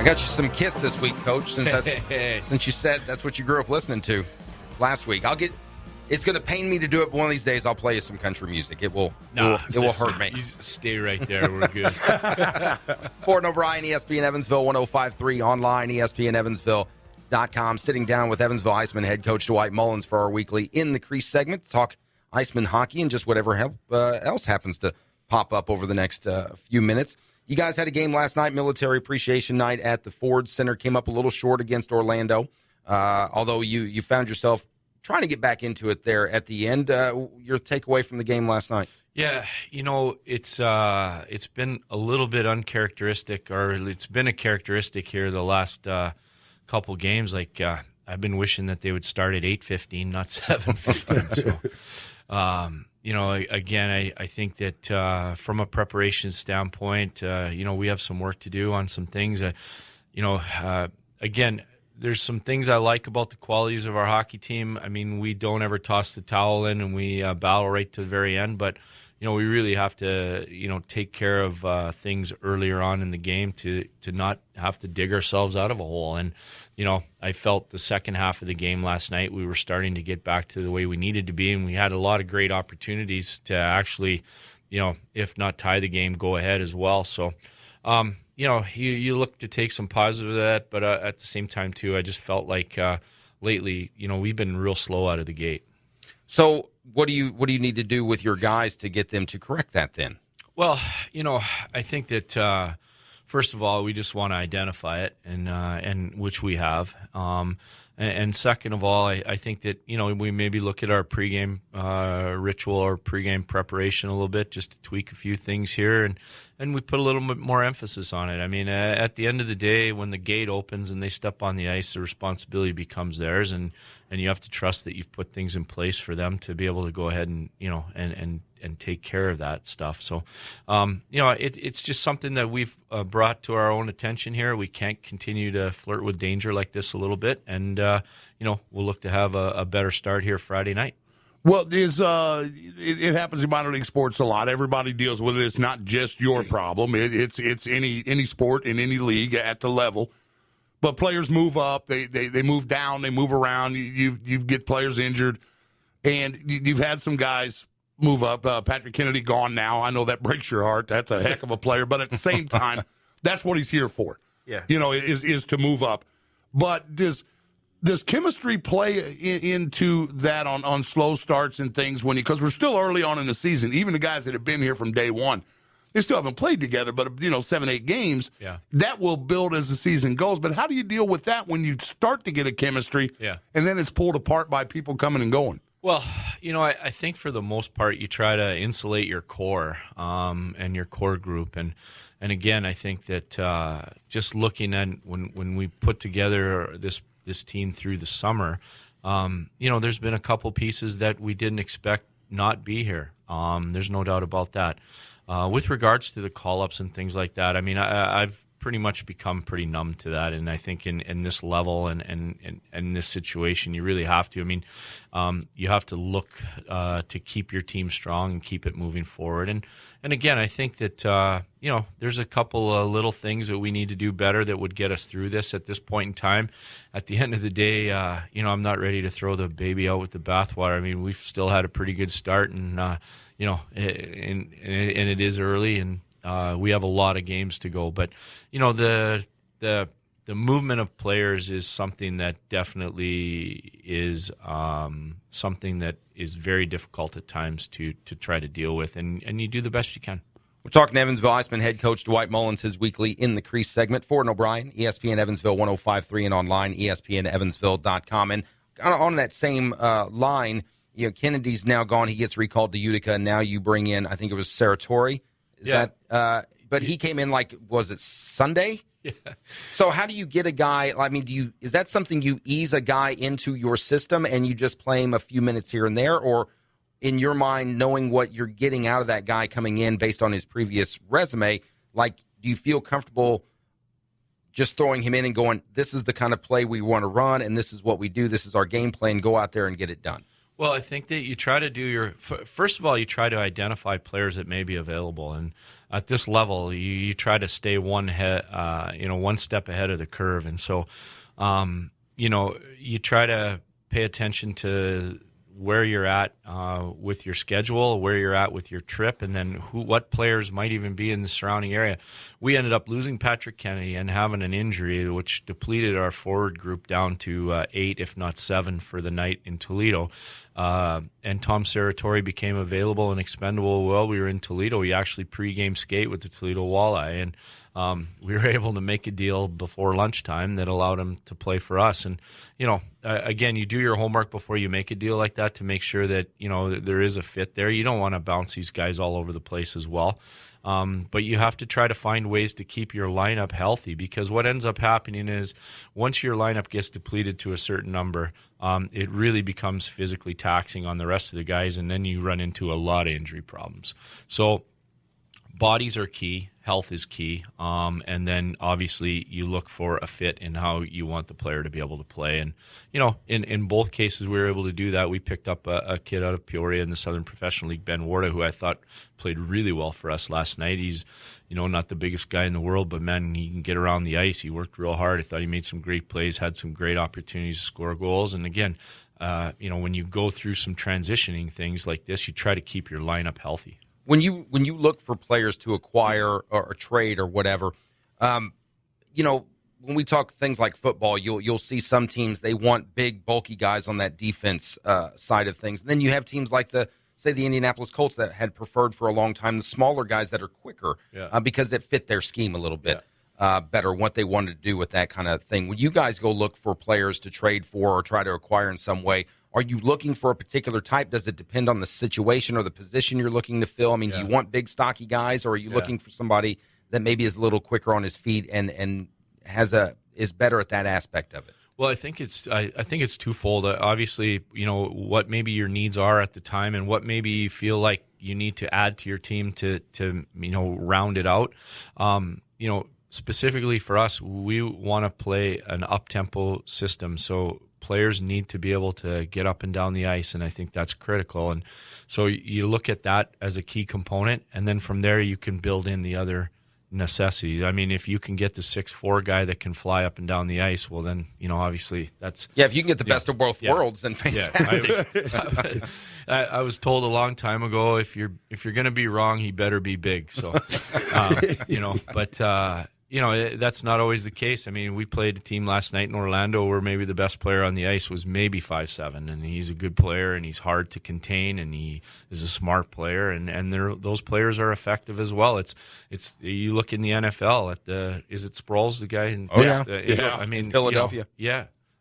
I got you some Kiss this week, Coach, since you said that's what you grew up listening to last week. It's going to pain me to do it, but one of these days I'll play you some country music. It will hurt me. You stay right there. We're good. Ford and O'Brien, ESPN Evansville 105.3, online, ESPNEvansville.com. Sitting down with Evansville IceMen head coach Dwight Mullins for our weekly In the Crease segment to talk IceMen hockey and just whatever else happens to pop up over the next few minutes. You guys had a game last night, Military Appreciation Night at the Ford Center. Came up a little short against Orlando, although you found yourself trying to get back into it there at the end. Your takeaway from the game last night? Yeah, it's been a little bit uncharacteristic, or it's been a characteristic here the last couple games. Like I've been wishing that they would start at 8:15, not 7:15. So, again, I think that from a preparation standpoint, we have some work to do on some things. Again, there's some things I like about the qualities of our hockey team. I mean, we don't ever toss the towel in, and we battle right to the very end. But, we really have to, take care of things earlier on in the game to not have to dig ourselves out of a hole. And, I felt the second half of the game last night, we were starting to get back to the way we needed to be, and we had a lot of great opportunities to actually, if not tie the game, go ahead as well. So, you look to take some positive of that, but at the same time, too, I just felt like lately, we've been real slow out of the gate. So what do you need to do with your guys to get them to correct that then? Well, I think that first of all, we just want to identify it, and which we have. And second of all, I think that, we maybe look at our pregame ritual or pregame preparation a little bit, just to tweak a few things here, and we put a little bit more emphasis on it. I mean, at the end of the day, when the gate opens and they step on the ice, the responsibility becomes theirs, and you have to trust that you've put things in place for them to be able to go ahead and, and take care of that stuff. So, it's just something that we've brought to our own attention here. We can't continue to flirt with danger like this a little bit, and, we'll look to have a better start here Friday night. Well, it happens in minor league sports a lot. Everybody deals with it. It's not just your problem. It's any sport in any league at the level. But players move up, they move down, they move around. You get players injured, and you've had some guys move up. Patrick Kennedy gone now. I know that breaks your heart. That's a heck of a player. But at the same time, that's what he's here for. Yeah, is to move up. But does chemistry play into that on slow starts and things because we're still early on in the season? Even the guys that have been here from day one, they still haven't played together, but 7-8 games. Yeah, that will build as the season goes. But how do you deal with that when you start to get a chemistry? Yeah, and then it's pulled apart by people coming and going? Well, I think for the most part you try to insulate your core and your core group, and again, I think that just looking at when we put together this team through the summer, there's been a couple pieces that we didn't expect not be here. There's no doubt about that. With regards to the call-ups and things like that, I mean, I've pretty much become pretty numb to that, and I think in this level and this situation, you really have to. I mean, you have to look to keep your team strong and keep it moving forward. And again, I think that there's a couple of little things that we need to do better that would get us through this at this point in time. At the end of the day, I'm not ready to throw the baby out with the bathwater. I mean, we've still had a pretty good start, and and it is early, and we have a lot of games to go. But the movement of players is something that definitely is something that is very difficult at times to try to deal with, and you do the best you can. We're talking to Evansville IceMen head coach Dwight Mullins, his weekly In the Crease segment. Ford and O'Brien, ESPN Evansville 105.3 and online, ESPNEvansville.com. And on that same line, Kennedy's now gone. He gets recalled to Utica, and now you bring in, I think it was Sartori. But he came in was it Sunday? Yeah. So how do you get a guy? I mean, is that something you ease a guy into your system and you just play him a few minutes here and there, or in your mind, knowing what you're getting out of that guy coming in based on his previous resume, do you feel comfortable just throwing him in and going, this is the kind of play we want to run, and this is what we do, this is our game plan, go out there and get it done? Well, I think that you try to do first of all, you try to identify players that may be available. And at this level, you try to stay one step ahead of the curve. And so, you try to pay attention to where you're at with your schedule, where you're at with your trip, and then what players might even be in the surrounding area. We ended up losing Patrick Kennedy and having an injury, which depleted our forward group down to 8, if not 7, for the night in Toledo. And Tom Serratori became available and expendable while we were in Toledo. We actually pregame skate with the Toledo Walleye, and we were able to make a deal before lunchtime that allowed him to play for us. And, again, you do your homework before you make a deal like that to make sure that, that there is a fit there. You don't want to bounce these guys all over the place as well. But you have to try to find ways to keep your lineup healthy, because what ends up happening is once your lineup gets depleted to a certain number, it really becomes physically taxing on the rest of the guys, and then you run into a lot of injury problems. So bodies are key. Health is key. And then obviously you look for a fit in how you want the player to be able to play. And, in both cases we were able to do that. We picked up a kid out of Peoria in the Southern Professional League, Ben Warda, who I thought played really well for us last night. He's, not the biggest guy in the world, but man, he can get around the ice. He worked real hard. I thought he made some great plays, had some great opportunities to score goals. And again, when you go through some transitioning things like this, you try to keep your lineup healthy. When you look for players to acquire or trade or whatever, when we talk things like football, you'll see some teams, they want big, bulky guys on that defense side of things. And then you have teams like the Indianapolis Colts that had preferred for a long time the smaller guys that are quicker because it fit their scheme a little bit better, what they wanted to do with that kind of thing. When you guys go look for players to trade for or try to acquire in some way, are you looking for a particular type? Does it depend on the situation or the position you're looking to fill? I mean, do you want big, stocky guys, or are you looking for somebody that maybe is a little quicker on his feet and is better at that aspect of it? Well, I think it's twofold. Obviously, what maybe your needs are at the time, and what maybe you feel like you need to add to your team to round it out. Specifically for us, we want to play an up-tempo system, so players need to be able to get up and down the ice, and I think that's critical. And so you look at that as a key component, and then from there you can build in the other necessities. I mean, if you can get the 6'4" guy that can fly up and down the ice, well then, obviously that's... Yeah, if you can get the best of both worlds, then fantastic. Yeah, I was told a long time ago, if you're going to be wrong, he better be big. So, that's not always the case. I mean, we played a team last night in Orlando where maybe the best player on the ice was maybe 5'7", and he's a good player, and he's hard to contain, and he is a smart player, and those players are effective as well. It's you look in the NFL at is it Sproles, the guy in I mean, Philadelphia.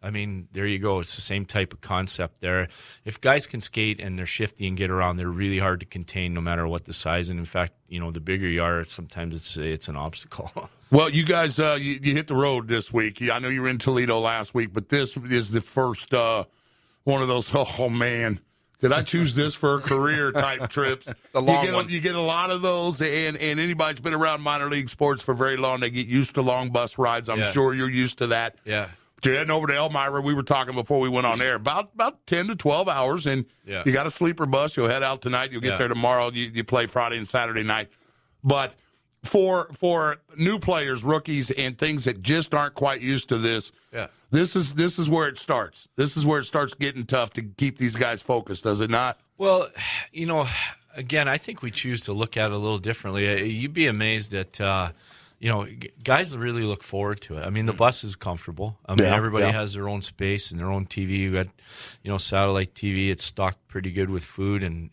I mean, there you go. It's the same type of concept there. If guys can skate and they're shifty and get around, they're really hard to contain no matter what the size. And in fact, the bigger you are, sometimes it's an obstacle. Well, you guys, you hit the road this week. I know you were in Toledo last week, but this is the first one of those, oh, man, did I choose this for a career type trips? A long one. You get a lot of those, and anybody's been around minor league sports for very long, they get used to long bus rides. I'm sure you're used to that. Yeah. You're heading over to Elmira. We were talking before we went on air about 10 to 12 hours, and you got a sleeper bus. You'll head out tonight. You'll get there tomorrow. You play Friday and Saturday night. But for new players, rookies, and things that just aren't quite used to this, this is where it starts. This is where it starts getting tough to keep these guys focused, does it not? Well, again, I think we choose to look at it a little differently. You'd be amazed at guys really look forward to it. I mean, the bus is comfortable. I mean, everybody has their own space and their own TV. You got, satellite TV. It's stocked pretty good with food, and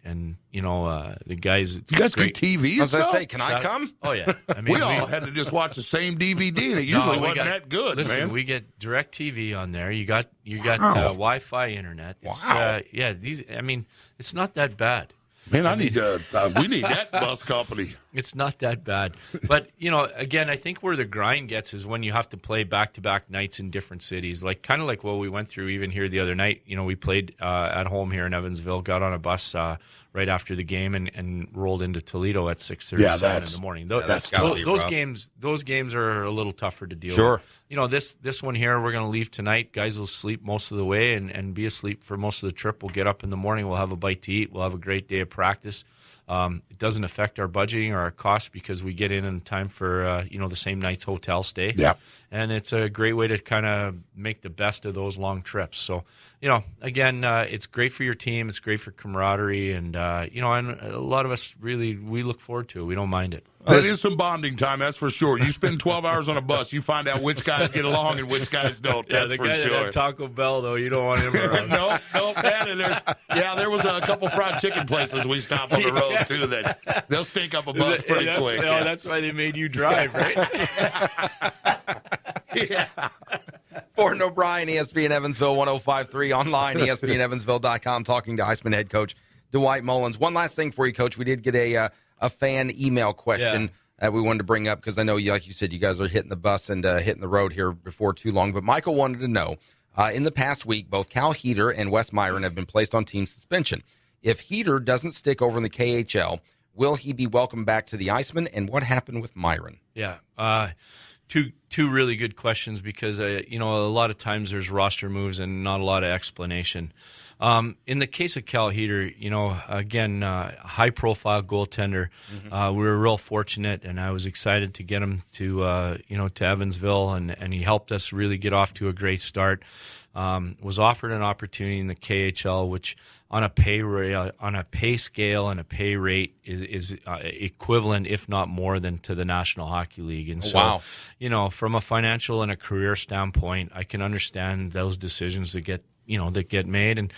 the guys. You guys get TV? As I say, can I come? Oh yeah. I mean, we all had to just watch the same DVD, and it usually wasn't that good. Listen, man. We get direct TV on there. You got Wi-Fi internet. Wow. It's not that bad. Man, we need that bus company. It's not that bad. But, again, I think where the grind gets is when you have to play back-to-back nights in different cities. Kind of like what we went through even here the other night. We played at home here in Evansville, got on a bus right after the game and rolled into Toledo at 6:37 in the morning. Those games are a little tougher to deal with. This one here, we're going to leave tonight. Guys will sleep most of the way and be asleep for most of the trip. We'll get up in the morning. We'll have a bite to eat. We'll have a great day of practice. It doesn't affect our budgeting or our costs because we get in time for the same night's hotel stay. Yeah. And it's a great way to kind of make the best of those long trips. So, again, it's great for your team. It's great for camaraderie. And, and a lot of us we look forward to it. We don't mind it. That is some bonding time, that's for sure. You spend 12 hours on a bus, you find out which guys get along and which guys don't. That's the for guy sure. that had Taco Bell, though, you don't want him around. No, man. There was a couple fried chicken places we stopped on the road, too, that they'll stink up a bus pretty quick. That's why they made you drive, right? Yeah. Ford and O'Brien, ESPN Evansville 105.3, online, ESPNEvansville.com, talking to IceMen head coach Dwight Mullins. One last thing for you, Coach. We did get a fan email question that we wanted to bring up because I know, like you said, you guys are hitting the bus and hitting the road here before too long. But Michael wanted to know, in the past week, both Cal Heater and Wes Myron have been placed on team suspension. If Heater doesn't stick over in the KHL, will he be welcomed back to the IceMen? And what happened with Myron? Yeah. Two really good questions because, a lot of times there's roster moves and not a lot of explanation. In the case of Cal Heater, again, high-profile goaltender. We were real fortunate, and I was excited to get him to Evansville, and he helped us really get off to a great start. Was offered an opportunity in the KHL, which on a pay scale and a pay rate is equivalent, if not more, than to the National Hockey League. And so, from a financial and a career standpoint, I can understand those decisions that get made, and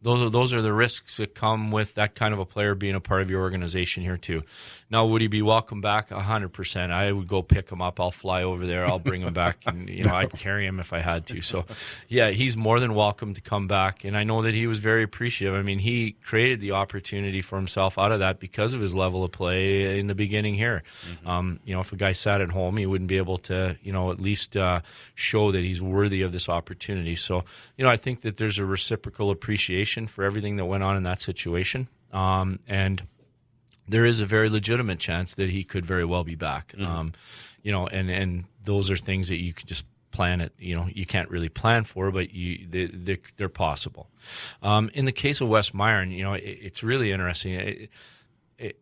those are the risks that come with that kind of a player being a part of your organization here too. Now, would he be welcome back? 100%. I would go pick him up. I'll fly over there. I'll bring him back, and I'd carry him if I had to. So, yeah, he's more than welcome to come back, and I know that he was very appreciative. I mean, he created the opportunity for himself out of that because of his level of play in the beginning here. If a guy sat at home, he wouldn't be able to, at least show that he's worthy of this opportunity. So, I think that there's a reciprocal appreciation for everything that went on in that situation. And there is a very legitimate chance that he could very well be back. And those are things that you could just plan it. You can't really plan for, but they're possible. In the case of Wes Myron, it's really interesting.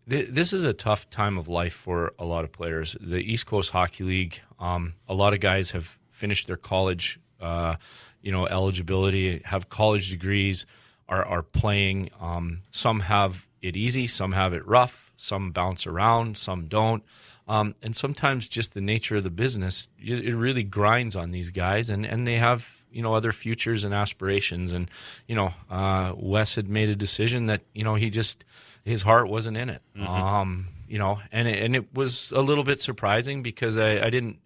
This is a tough time of life for a lot of players. The East Coast Hockey League, a lot of guys have finished their college eligibility, have college degrees, are playing. Some have it easy, some have it rough, some bounce around, some don't. And sometimes just the nature of the business, it really grinds on these guys, and they have, other futures and aspirations. And, Wes had made a decision that, his heart wasn't in it. And it was a little bit surprising because I didn't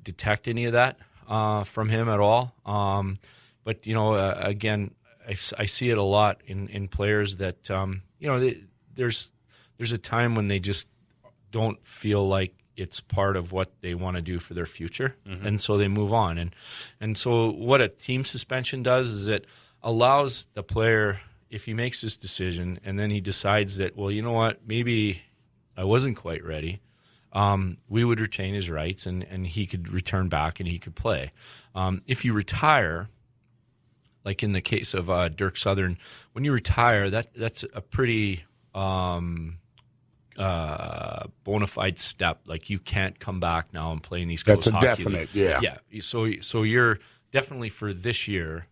detect any of that from him at all. But again, I see it a lot in players that there's a time when they just don't feel like it's part of what they want to do for their future, and so they move on. And so what a team suspension does is it allows the player, if he makes this decision and then he decides that, well, you know what, maybe I wasn't quite ready, we would retain his rights and he could return back and he could play. If you retire, like in the case of Dirk Southern, when you retire, that's a pretty bona fide step. Like, you can't come back now and play in these Coast Hockey definite, League. Yeah. So you're definitely, for this year,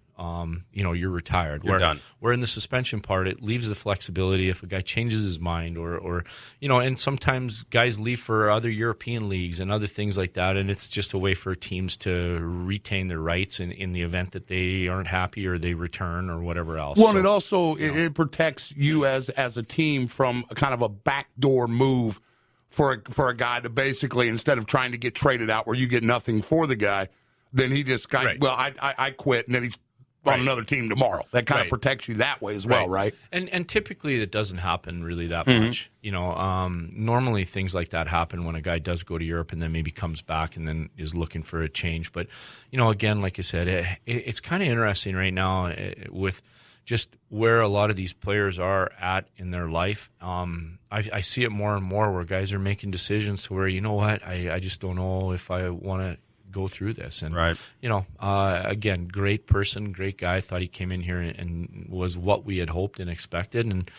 you're retired. You're done. Where in the suspension part, it leaves the flexibility if a guy changes his mind or and sometimes guys leave for other European leagues and other things like that, and it's just a way for teams to retain their rights in the event that they aren't happy or they return or whatever else. Well, and it also it protects you as a team from a kind of a backdoor move for a guy to basically, instead of trying to get traded out where you get nothing for the guy, then he just got, well, I quit, and then he's on another team tomorrow. That kind of protects you that way as well, right? And typically it doesn't happen really that much. Normally things like that happen when a guy does go to Europe and then maybe comes back and then is looking for a change. But, again, like I said, it's kind of interesting right now with just where a lot of these players are at in their life. I see it more and more where guys are making decisions to where, I just don't know if I want to go through this. And right. Again, great person, great guy. Thought he came in here and was what we had hoped and expected. And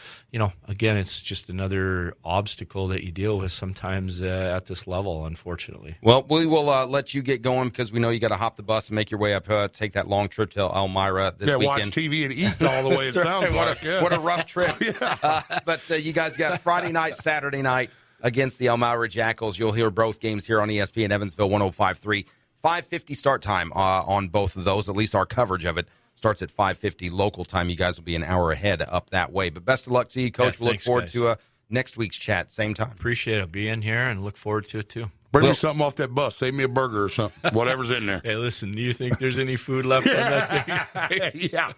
again, it's just another obstacle that you deal with sometimes at this level, unfortunately. Well, we will let you get going because we know you got to hop the bus and make your way up, take that long trip to Elmira this weekend. Watch TV and eat all the way. It sounds like. What a rough trip. But you guys got Friday night, Saturday night against the Elmira Jackals. You'll hear both games here on ESPN Evansville 105.3. 5:50 start time on both of those. At least our coverage of it starts at 5:50 local time. You guys will be an hour ahead up that way. But best of luck to you, Coach. We'll look forward to next week's chat, same time. Appreciate it. Be in here and look forward to it, too. Bring me something off that bus. Save me a burger or something. Whatever's in there. Hey, listen, do you think there's any food left on that thing? Yeah.